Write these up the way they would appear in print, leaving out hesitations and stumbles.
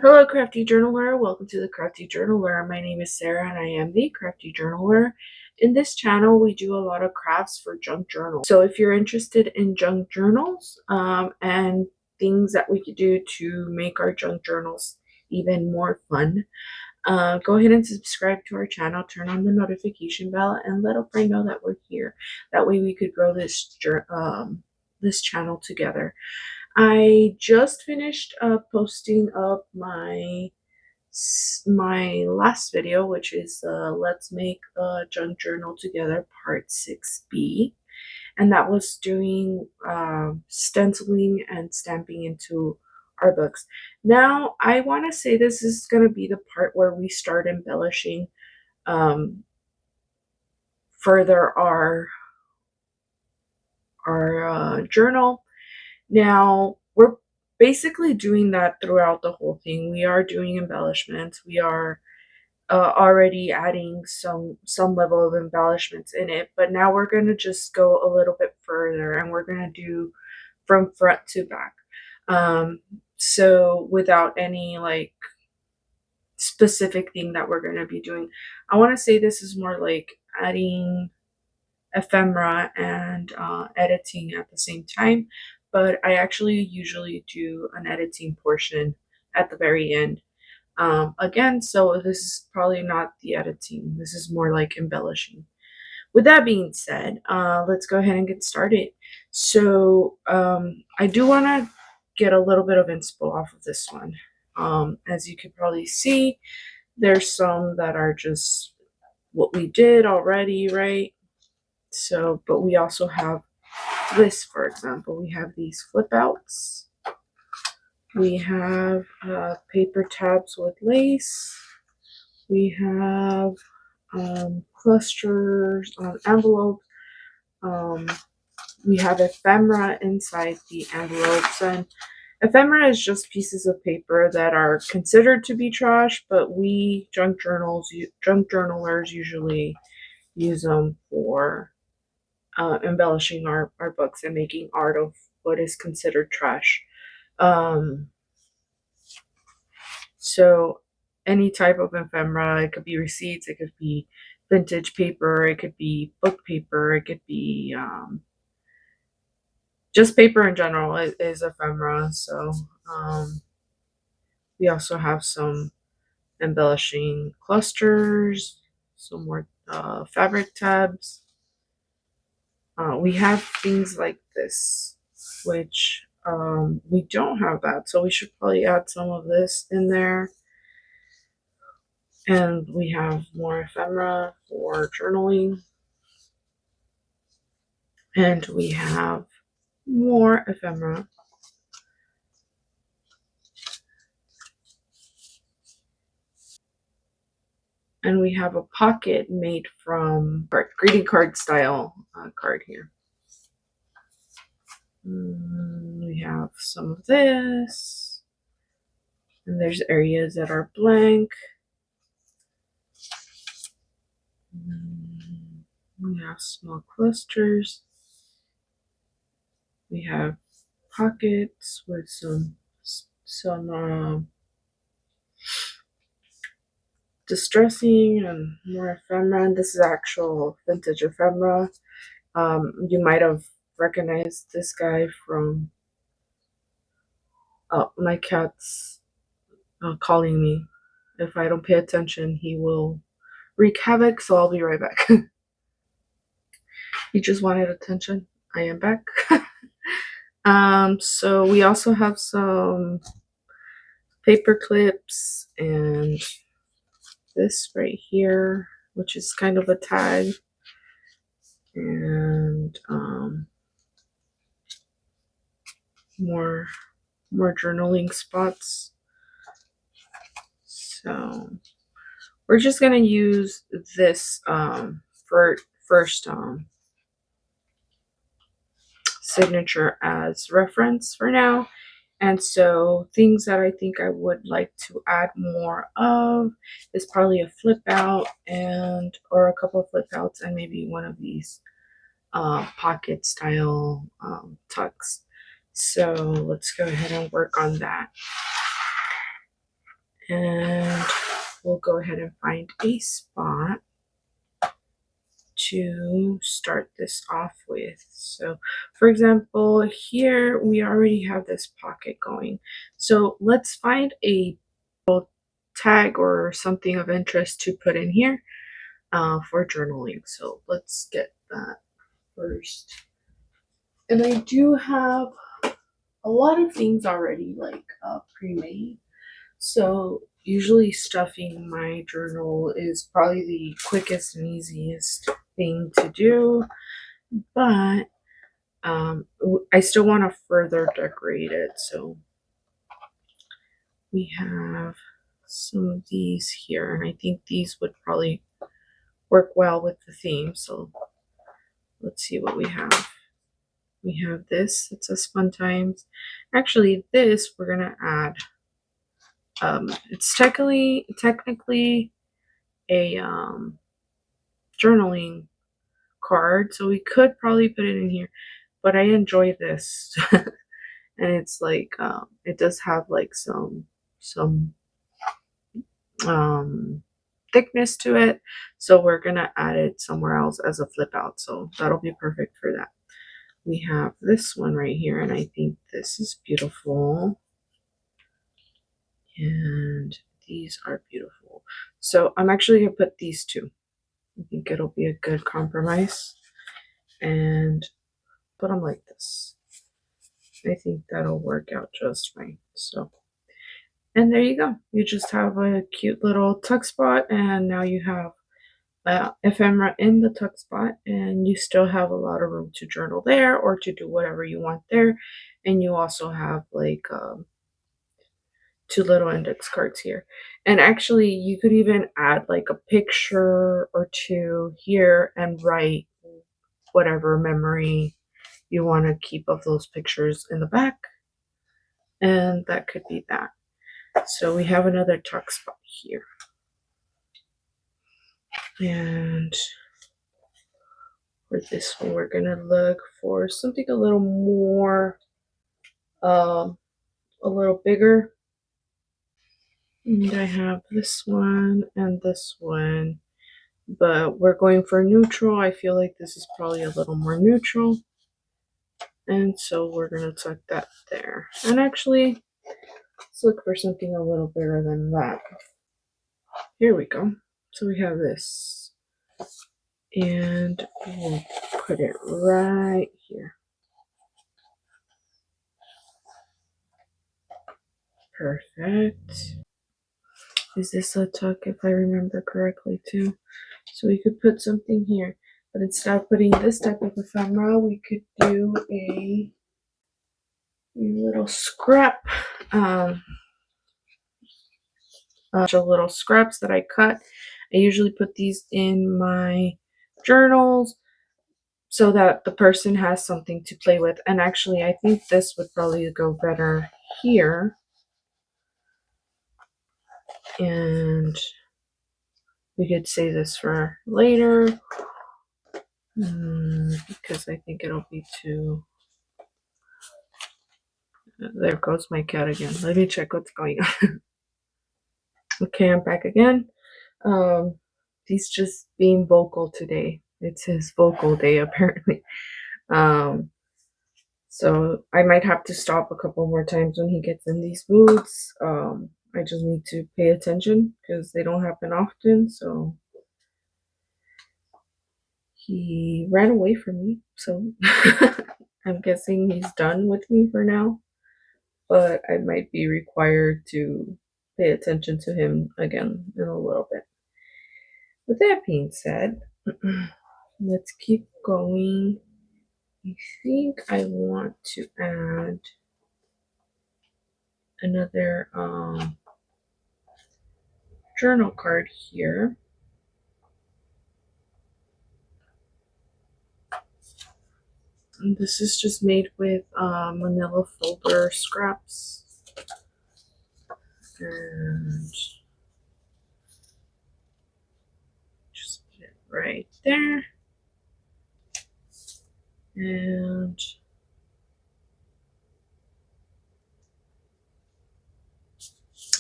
Hello, Crafty Journaler. Welcome to the Crafty Journaler. My name is Sarah and I am the Crafty Journaler. In this channel, we do a lot of crafts for junk journals. So if you're interested in junk journals and things that we could do to make our junk journals even more fun, go ahead and subscribe to our channel, turn on the notification bell, and let a friend know that we're here. That way we could grow this channel together. I just finished posting up my last video, which is let's make a junk journal together part 6b, and that was doing stenciling and stamping into our books. Now I want to say this is going to be the part where we start embellishing further our journal. Now, we're basically doing that throughout the whole thing. We are doing embellishments. We are already adding some level of embellishments in it, but now we're going to just go a little bit further and we're going to do from front to back. So without any like specific thing that we're going to be doing, I want to say this is more like adding ephemera and editing at the same time, but I actually usually do an editing portion at the very end. Again, so this is probably not the editing, this is more like embellishing. With that being said, let's go ahead and get started. So I do want to get a little bit of inspo off of this one. As you can probably see, there's some that are just what we did already, right? So, but we also have this, for example. We have these flip outs. We have paper tabs with lace. We have clusters on envelopes. We have ephemera inside the envelopes, and ephemera is just pieces of paper that are considered to be trash, but we junk journalers usually use them for embellishing our books and making art of what is considered trash. So any type of ephemera, it could be receipts, it could be vintage paper, it could be book paper, it could be just paper in general is ephemera. So we also have some embellishing clusters, some more fabric tabs. We have things like this, which we don't have that, so we should probably add some of this in there. And we have more ephemera for journaling, and we have more ephemera, and we have a pocket made from greeting card style card here. We have some of this, and there's areas that are blank. We have small clusters. We have pockets with some distressing and more ephemera. And this is actual vintage ephemera. You might have recognized this guy from my cat's calling me. If I don't pay attention, he will wreak havoc, so I'll be right back. He just wanted attention. I am back. So we also have some paper clips and this right here, which is kind of a tag, and more journaling spots. So we're just gonna use this for first signature as reference for now. And so things that I think I would like to add more of is probably a flip out or a couple of flip outs, and maybe one of these pocket style tucks. So let's go ahead and work on that. And we'll go ahead and find a spot to start this off with. So for example, here we already have this pocket going. So let's find a tag or something of interest to put in here for journaling. So let's get that first. And I do have a lot of things already like pre-made. So usually stuffing my journal is probably the quickest and easiest thing to do, but I still want to further decorate it. So we have some of these here, and I think these would probably work well with the theme. So let's see what we have. We have this, it says fun times. Actually, this we're gonna add. It's technically a journaling card, so we could probably put it in here, but I enjoy this. And it's like it does have like some thickness to it, so we're gonna add it somewhere else as a flip out, so that'll be perfect for that. We have this one right here, and I think this is beautiful, and these are beautiful, so I'm actually gonna put these two. I think it'll be a good compromise and put them like this. I think that'll work out just fine. So, and there you go. You just have a cute little tuck spot, and now you have ephemera in the tuck spot, and you still have a lot of room to journal there or to do whatever you want there. And you also have like two little index cards here. And actually, you could even add like a picture or two here and write whatever memory you want to keep of those pictures in the back. And that could be that. So we have another tuck spot here. And for this one, we're going to look for something a little more, a little bigger. And I have this one and this one, but we're going for neutral. I feel like this is probably a little more neutral. And so we're going to tuck that there. And actually, let's look for something a little bigger than that. Here we go. So we have this. And we'll put it right here. Perfect. Is this a tuck if I remember correctly too? So we could put something here. But instead of putting this type of ephemera, we could do a little scrap. A bunch of little scraps that I cut. I usually put these in my journals so that the person has something to play with. And actually, I think this would probably go better here. And we could save this for later because I think it'll be too. There goes my cat again. Let me check what's going on. Okay, I'm back again. He's just being vocal today. It's his vocal day apparently. So I might have to stop a couple more times when he gets in these moods. I just need to pay attention because they don't happen often. So he ran away from me. So I'm guessing he's done with me for now. But I might be required to pay attention to him again in a little bit. With that being said, let's keep going. I think I want to add another journal card here. And this is just made with manila folder scraps. And just put it right there. And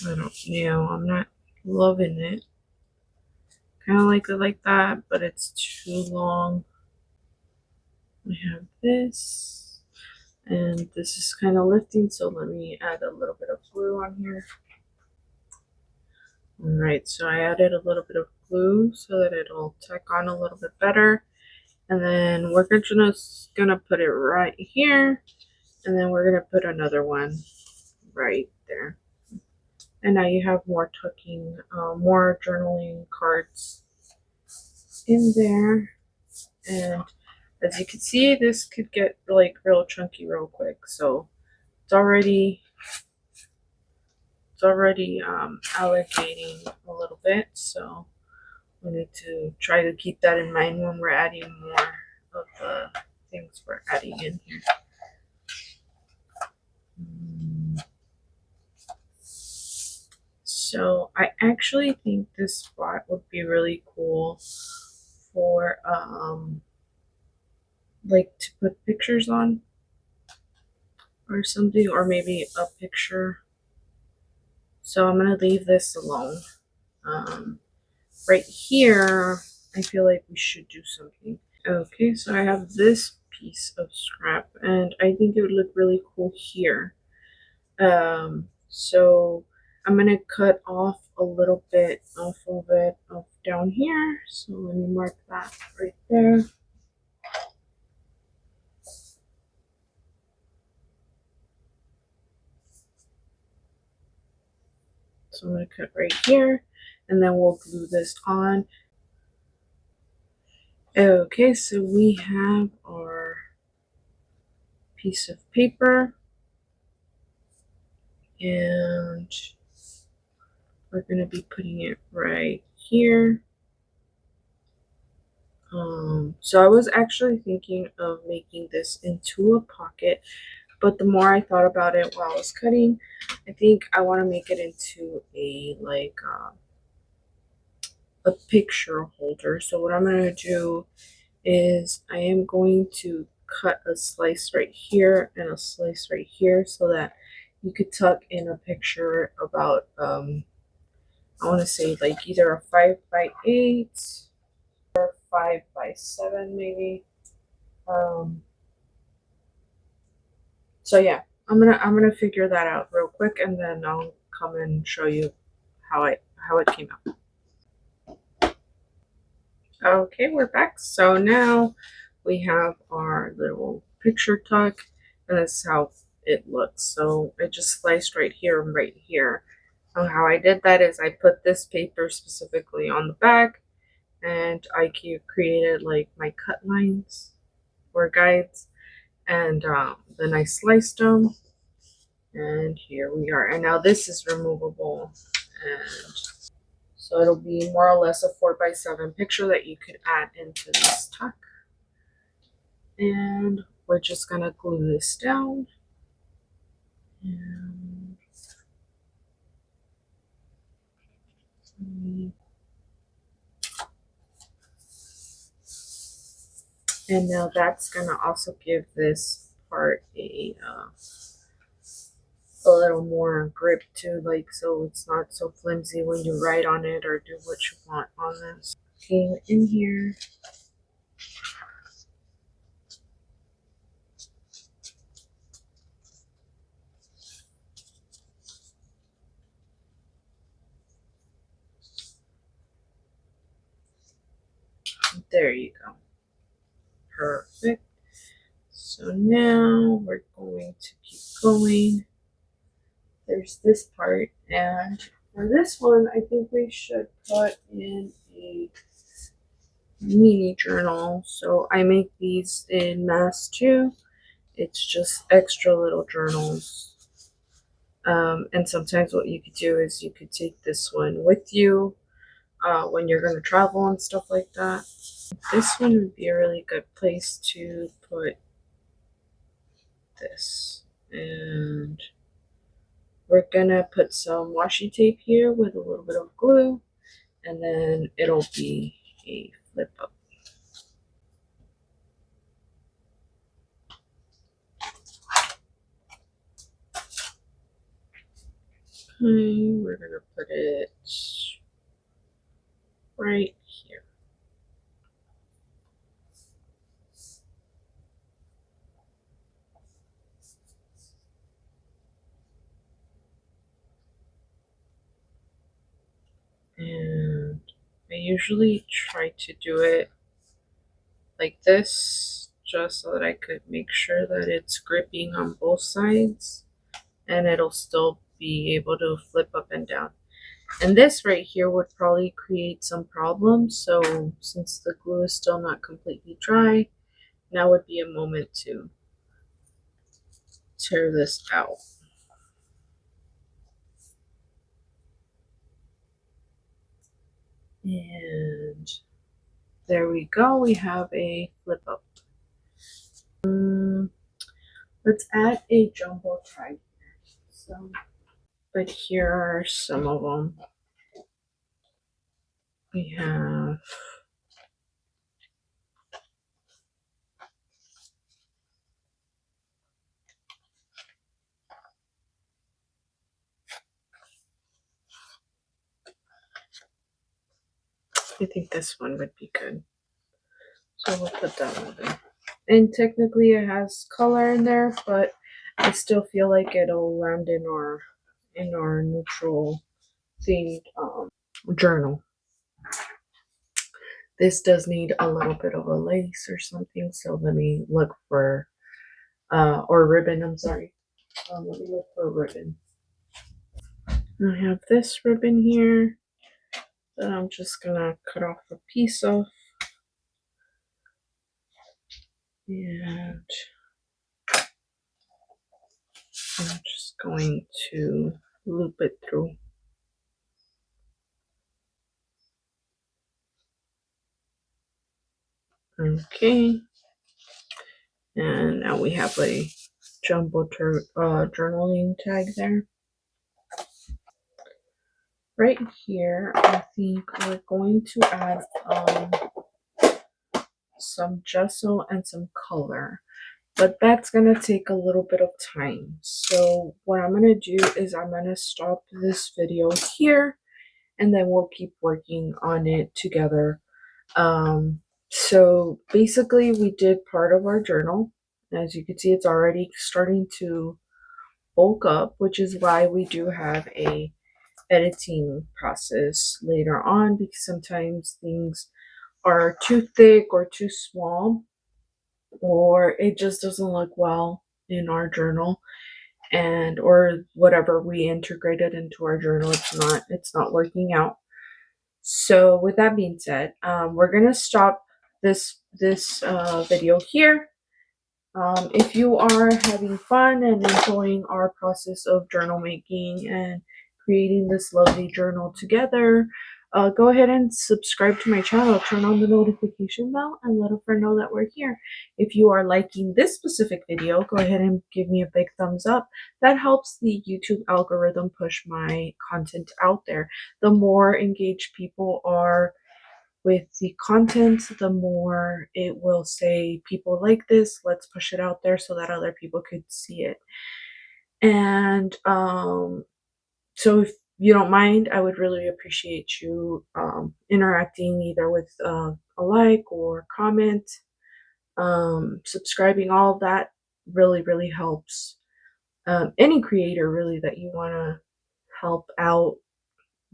I don't know, I'm not loving it. Kind of like it like that, but it's too long. We have this, and this is kind of lifting, so let me add a little bit of glue on here. Alright, so I added a little bit of glue so that it'll tack on a little bit better. And then we're just gonna put it right here, and then we're gonna put another one right there. And now you have more tucking, more journaling cards in there. And as you can see, this could get like real chunky real quick. So it's already alligating a little bit. So we need to try to keep that in mind when we're adding more of the things we're adding in here. So I actually think this spot would be really cool for like to put pictures on or something, or maybe a picture. So I'm gonna leave this alone. Right here, I feel like we should do something. Okay, so I have this piece of scrap, and I think it would look really cool here. So I'm gonna cut off a little bit off of it down here. So let me mark that right there. So I'm gonna cut right here, and then we'll glue this on. Okay, so we have our piece of paper, and we're gonna be putting it right here. So I was actually thinking of making this into a pocket, but the more I thought about it while I was cutting, I think I want to make it into a like a picture holder. So what I'm gonna do is I am going to cut a slice right here and a slice right here so that you could tuck in a picture about I want to say like either a 5x8 or 5x7 maybe. So yeah, I'm gonna figure that out real quick, and then I'll come and show you how it came out. Okay, we're back. So now we have our little picture tuck, and this is how it looks. So I just sliced right here and right here. And how I did that is I put this paper specifically on the back, and I created like my cut lines or guides, and then I sliced them, and here we are. And now this is removable, and so it'll be more or less a 4x7 picture that you could add into this tuck. And we're just gonna glue this down. And now that's gonna also give this part a little more grip too, like so it's not so flimsy when you write on it or do what you want on this. Okay, in here. There you go. Perfect. So now we're going to keep going. There's this part, and for this one, I think we should put in a mini journal. So I make these in mass too. It's just extra little journals. And sometimes what you could do is you could take this one with you when you're going to travel and stuff like that. This one would be a really good place to put this. And we're gonna put some washi tape here with a little bit of glue, and then it'll be a flip up. Okay, we're gonna put it right here. And I usually try to do it like this just so that I could make sure that it's gripping on both sides and it'll still be able to flip up and down. And this right here would probably create some problems. So since the glue is still not completely dry, now would be a moment to tear this out. And there we go. We have a flip up. Let's add a jumbo tag. So, but here are some of them. We have I think this one would be good. So we'll put that one in. And technically it has color in there, but I still feel like it'll land in our neutral themed journal. This does need a little bit of a lace or something, so let me look for or ribbon, I'm sorry. Let me look for a ribbon. I have this ribbon here that I'm just gonna cut off a piece of. And I'm just going to loop it through. Okay. And now we have a jumbo journaling tag there. Right here, I think we're going to add some gesso and some color, but that's gonna take a little bit of time. So what I'm gonna do is I'm gonna stop this video here and then we'll keep working on it together. So basically we did part of our journal. As you can see, it's already starting to bulk up, which is why we do have a editing process later on, because sometimes things are too thick or too small, or it just doesn't look well in our journal, and or whatever we integrated into our journal, it's not working out. So with that being said, we're gonna stop this video here. If you are having fun and enjoying our process of journal making and creating this lovely journal together, go ahead and subscribe to my channel, turn on the notification bell, and let a friend know that we're here. If you are liking this specific video, go ahead and give me a big thumbs up. That helps the YouTube algorithm push my content out there. The more engaged people are with the content, the more it will say people like this, let's push it out there so that other people could see it. And so if you don't mind, I would really appreciate you interacting either with a like or comment, subscribing. All of that really helps any creator really that you want to help out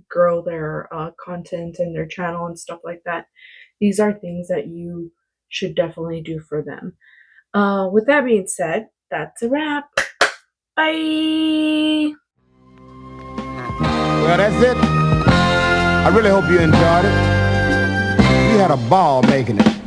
grow their content and their channel and stuff like that. These are things that you should definitely do for them. With that being said, that's a wrap. Bye. Well, that's it. I really hope you enjoyed it. We had a ball making it.